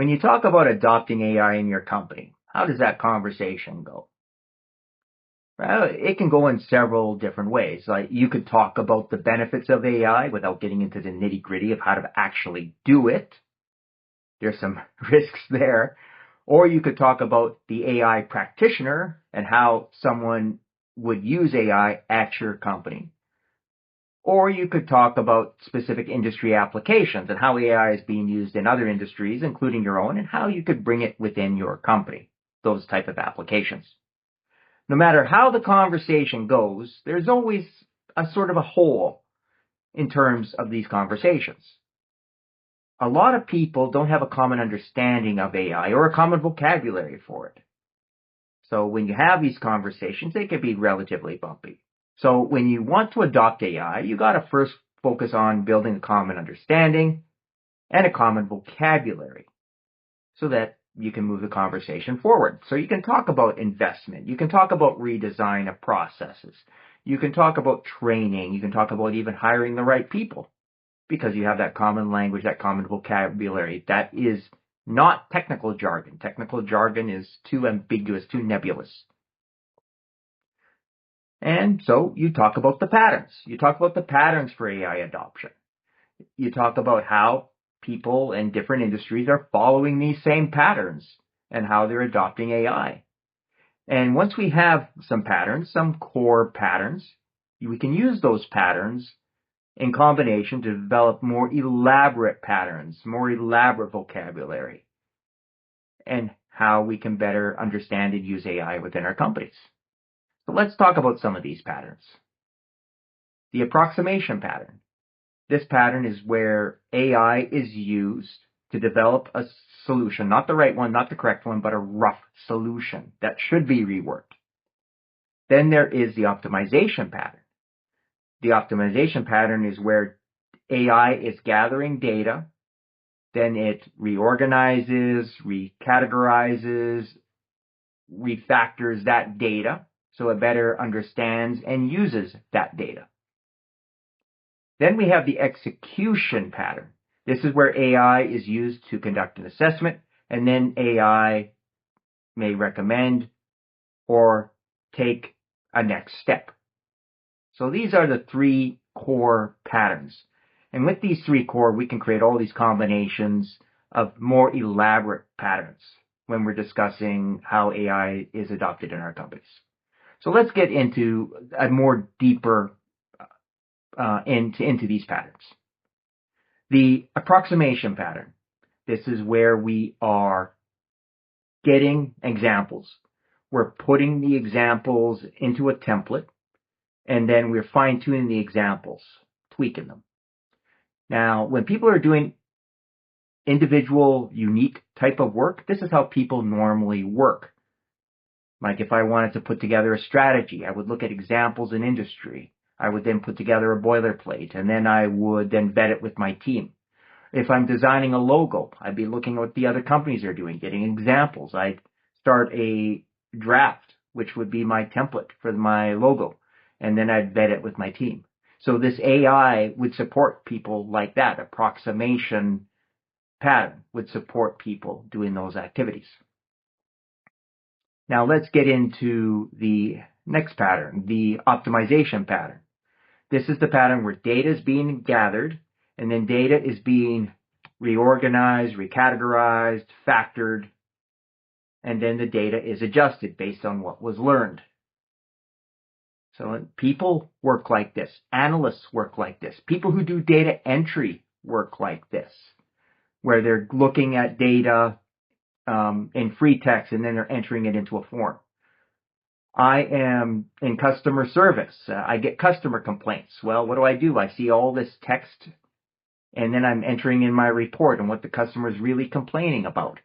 When you talk about adopting AI in your company, how does that conversation go? Well, it can go in several different ways. Like you could talk about the benefits of AI without getting into the nitty-gritty of how to actually do it. There's some risks there. Or you could talk about the AI practitioner and how someone would use AI at your company. Or you could talk about specific industry applications and how AI is being used in other industries, including your own, and how you could bring it within your company, those type of applications. No matter how the conversation goes, there's always a sort of a hole in terms of these conversations. A lot of people don't have a common understanding of AI or a common vocabulary for it. So when you have these conversations, they can be relatively bumpy. So when you want to adopt AI, you got to first focus on building a common understanding and a common vocabulary so that you can move the conversation forward. So you can talk about investment. You can talk about redesign of processes. You can talk about training. You can talk about even hiring the right people because you have that common language, that common vocabulary. That is not technical jargon. Technical jargon is too ambiguous, too nebulous. And so you talk about the patterns. You talk about the patterns for AI adoption. You talk about how people in different industries are following these same patterns and how they're adopting AI. And once we have some patterns, some core patterns, we can use those patterns in combination to develop more elaborate patterns, more elaborate vocabulary, and how we can better understand and use AI within our companies. So let's talk about some of these patterns. The approximation pattern. This pattern is where AI is used to develop a solution, not the right one, not the correct one, but a rough solution that should be reworked. Then there is the optimization pattern. The optimization pattern is where AI is gathering data, then it reorganizes, recategorizes, refactors that data so it better understands and uses that data. Then we have the execution pattern. This is where AI is used to conduct an assessment, and then AI may recommend or take a next step. So these are the three core patterns. And with these three core, we can create all these combinations of more elaborate patterns when we're discussing how AI is adopted in our companies. So let's get into a more deeper into these patterns. The approximation pattern. This is where we are getting examples. We're putting the examples into a template, and then we're fine-tuning the examples, tweaking them. Now, when people are doing individual, unique type of work, this is how people normally work. Like if I wanted to put together a strategy, I would look at examples in industry. I would then put together a boilerplate, and then I would then vet it with my team. If I'm designing a logo, I'd be looking at what the other companies are doing, getting examples. I'd start a draft, which would be my template for my logo, and then I'd vet it with my team. So this AI would support people like that. Approximation pattern would support people doing those activities. Now let's get into the next pattern, the optimization pattern. This is the pattern where data is being gathered, and then data is being reorganized, recategorized, factored, and then the data is adjusted based on what was learned. So people work like this. Analysts work like this. People who do data entry work like this, where they're looking at data in free text and then they're entering it into a form. I am in customer service. I get customer complaints. Well, what do? I see all this text, and then I'm entering in my report on what the customer is really complaining about,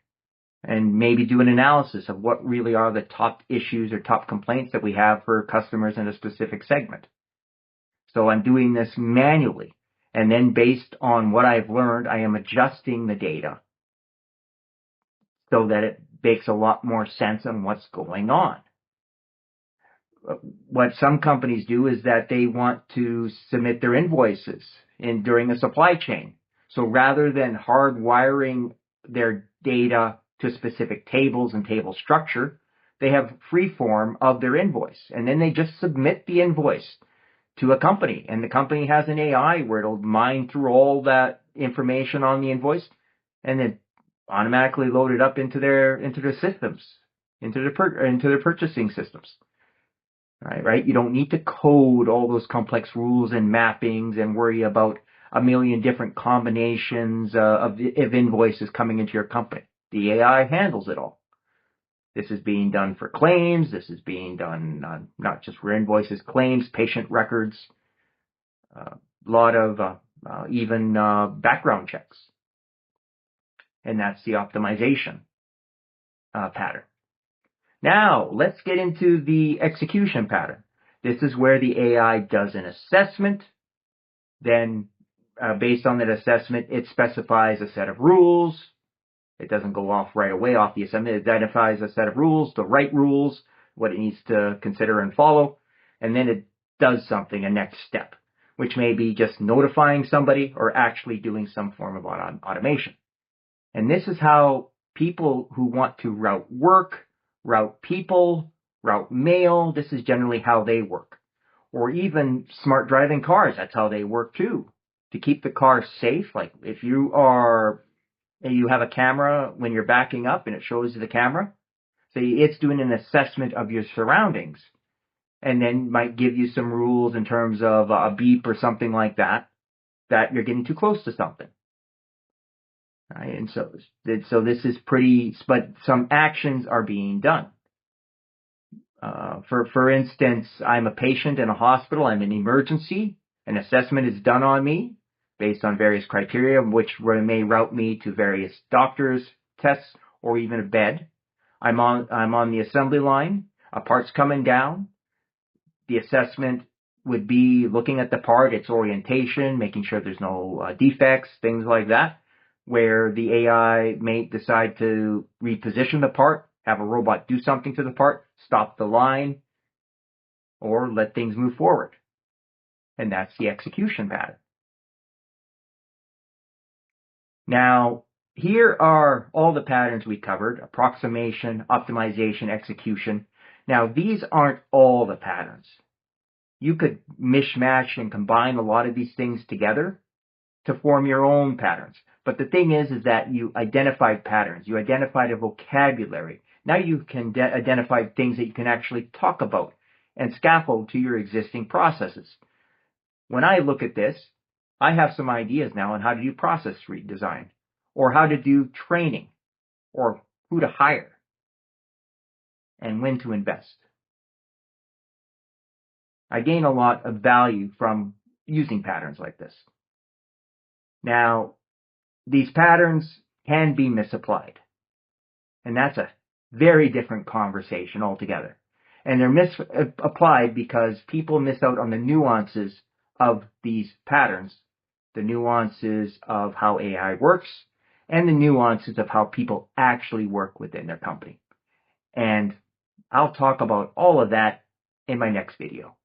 and maybe do an analysis of what really are the top issues or top complaints that we have for customers in a specific segment. So I'm doing this manually, and then based on what I've learned, I am adjusting the data so that it makes a lot more sense on what's going on. What some companies do is that they want to submit their invoices during a supply chain. So rather than hardwiring their data to specific tables and table structure. They have free form of their invoice, and then they just submit the invoice to a company, and the company has an AI where it'll mine through all that information on the invoice and then automatically load it up into their systems, into their purchasing systems. Right? You don't need to code all those complex rules and mappings and worry about a million different combinations of invoices coming into your company. The AI handles it all. This is being done for claims. This is being done not just for invoices, claims, patient records, a lot of even background checks. And that's the optimization pattern. Now, let's get into the execution pattern. This is where the AI does an assessment. Then, based on that assessment, it specifies a set of rules. It doesn't go off right away off the assessment. It identifies a set of rules, the right rules, what it needs to consider and follow. And then it does something, a next step, which may be just notifying somebody or actually doing some form of automation. And this is how people who want to route work, route people, route mail, this is generally how they work. Or even smart driving cars, that's how they work too. To keep the car safe, like if you have a camera when you're backing up and it shows you the camera, so it's doing an assessment of your surroundings and then might give you some rules in terms of a beep or something like that you're getting too close to something. Right? And so this is but some actions are being done. For instance, I'm a patient in a hospital. I'm in emergency. An assessment is done on me based on various criteria, which may route me to various doctors, tests, or even a bed. I'm on the assembly line. A part's coming down. The assessment would be looking at the part, its orientation, making sure there's no defects, things like that, where the AI may decide to reposition the part, have a robot do something to the part, stop the line, or let things move forward. And that's the execution pattern. Now, here are all the patterns we covered: approximation, optimization, execution. Now, these aren't all the patterns. You could mishmash and combine a lot of these things together to form your own patterns. But the thing is that you identified patterns. You identified a vocabulary. Now you can identify things that you can actually talk about and scaffold to your existing processes. When I look at this, I have some ideas now on how to do process redesign, or how to do training, or who to hire, and when to invest. I gain a lot of value from using patterns like this. Now, these patterns can be misapplied, and that's a very different conversation altogether. And they're misapplied because people miss out on the nuances of these patterns, the nuances of how AI works, and the nuances of how people actually work within their company. And I'll talk about all of that in my next video.